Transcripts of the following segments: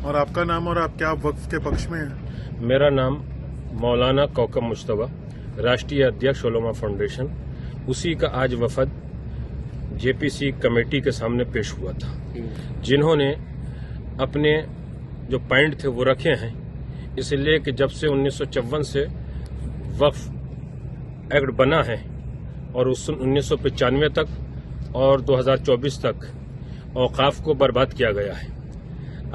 और आपका नाम और आप क्या वक्फ के पक्ष में हैं? मेरा नाम मौलाना कौकब मुश्तबा, राष्ट्रीय अध्यक्ष उलमा फाउंडेशन। उसी का आज वफद जेपीसी कमेटी के सामने पेश हुआ था, जिन्होंने अपने जो पॉइंट थे वो रखे हैं। इसलिए कि जब से 1954 से वक्फ एक्ट बना है और उस 1995 तक और 2024 तक औकाफ को बर्बाद किया गया है।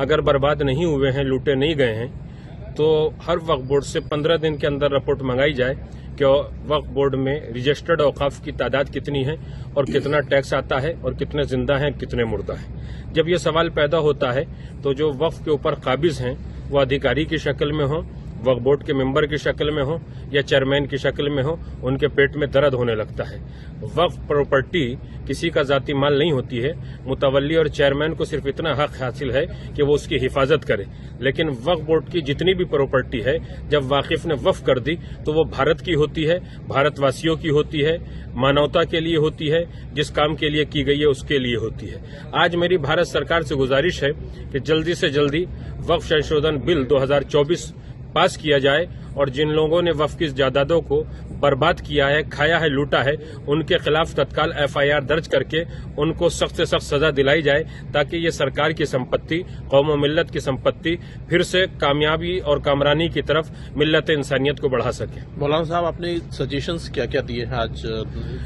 अगर बर्बाद नहीं हुए हैं, लूटे नहीं गए हैं, तो हर वक्फ बोर्ड से 15 दिन के अंदर रिपोर्ट मंगाई जाए कि वक्फ बोर्ड में रजिस्टर्ड औकाफ की तादाद कितनी है और कितना टैक्स आता है और कितने जिंदा हैं, कितने मुर्दा हैं। जब ये सवाल पैदा होता है तो जो वक्फ के ऊपर काबिज हैं वो अधिकारी की शक्ल में हों, वक्फ बोर्ड के मेंबर की शक्ल में हो या चेयरमैन की शक्ल में हो, उनके पेट में दर्द होने लगता है। वक्फ प्रॉपर्टी किसी का जाती माल नहीं होती है। मुतवल्ली और चेयरमैन को सिर्फ इतना हक हासिल है कि वो उसकी हिफाजत करे, लेकिन वक्फ बोर्ड की जितनी भी प्रॉपर्टी है जब वाकिफ ने वक्फ कर दी तो वो भारत की होती है, भारतवासियों की होती है, मानवता के लिए होती है, जिस काम के लिए की गई है उसके लिए होती है। आज मेरी भारत सरकार से गुजारिश है कि जल्दी से जल्दी वक्फ संशोधन बिल 2024 पास किया जाए और जिन लोगों ने वक्फ की जायदादों को बर्बाद किया है, खाया है, लूटा है, उनके खिलाफ तत्काल एफआईआर दर्ज करके उनको सख्त से सख्त सजा दिलाई जाए, ताकि ये सरकार की संपत्ति, कौम और मिल्लत की संपत्ति फिर से कामयाबी और कामरानी की तरफ मिल्लत इंसानियत को बढ़ा सके। मौलाना साहब, आपने सजेशंस क्या क्या दिए हैं आज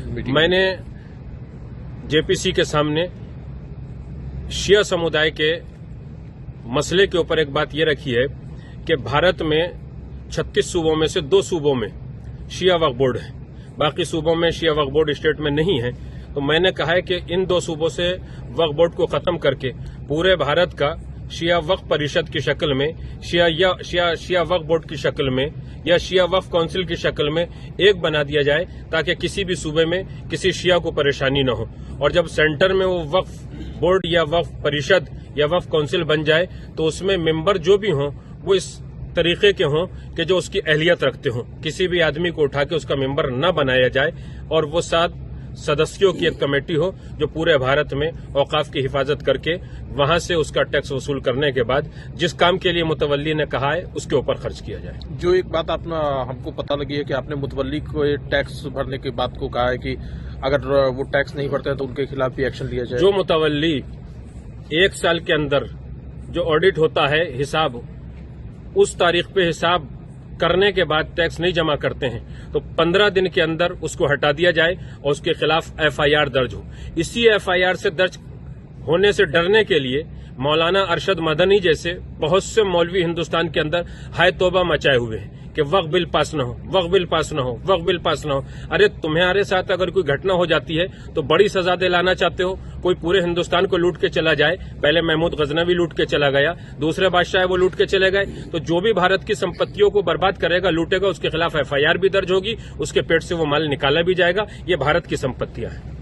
मीटिंग? मैंने जेपीसी के सामने शिया समुदाय के मसले के ऊपर एक बात ये रखी है कि भारत में 36 सूबों में से 2 सूबों में शिया वक्फ बोर्ड है, बाकी सूबों में शिया वक्फ बोर्ड स्टेट में नहीं है। तो मैंने कहा है कि इन 2 सूबों से वक्फ बोर्ड को खत्म करके पूरे भारत का शिया वक्फ परिषद की शक्ल में, शिया वक्फ बोर्ड की शक्ल में या शिया वक्फ काउंसिल की शक्ल में एक बना दिया जाए, ताकि किसी भी सूबे में किसी शिया को परेशानी न हो। और जब सेंटर में वो वक्फ बोर्ड या वक्फ परिषद या वक्फ काउंसिल बन जाए तो उसमें मेंबर जो भी हों वो इस तरीके के हों कि जो उसकी अहलियत रखते हों। किसी भी आदमी को उठा के उसका मेंबर न बनाया जाए और वो 7 सदस्यों की एक कमेटी हो जो पूरे भारत में औकाफ की हिफाजत करके वहां से उसका टैक्स वसूल करने के बाद जिस काम के लिए मुतवल्ली ने कहा है उसके ऊपर खर्च किया जाए। जो एक बात हमको पता लगी है कि आपने मुतवल्ली को टैक्स भरने की बात को कहा है कि अगर वो टैक्स नहीं भरते तो उनके खिलाफ भी एक्शन लिया जाए। जो मुतवल्ली 1 साल के अंदर जो ऑडिट होता है, हिसाब उस तारीख पे हिसाब करने के बाद टैक्स नहीं जमा करते हैं तो 15 दिन के अंदर उसको हटा दिया जाए और उसके खिलाफ एफआईआर दर्ज हो। इसी एफआईआर से दर्ज होने से डरने के लिए मौलाना अरशद मदनी जैसे बहुत से मौलवी हिंदुस्तान के अंदर हाय तौबा मचाए हुए हैं कि वक्फ बिल पास न हो, वक्फ बिल पास न हो, वक्फ बिल पास न हो। अरे तुम्हारे साथ अगर कोई घटना हो जाती है तो बड़ी सजा दिलाना चाहते हो। कोई पूरे हिंदुस्तान को लूट के चला जाए, पहले महमूद गजनवी लूट के चला गया, दूसरे बादशाह वो लूट के चले गए, तो जो भी भारत की संपत्तियों को बर्बाद करेगा, लूटेगा, उसके खिलाफ एफआईआर भी दर्ज होगी, उसके पेट से वो माल निकाला भी जाएगा। ये भारत की संपत्तियां हैं।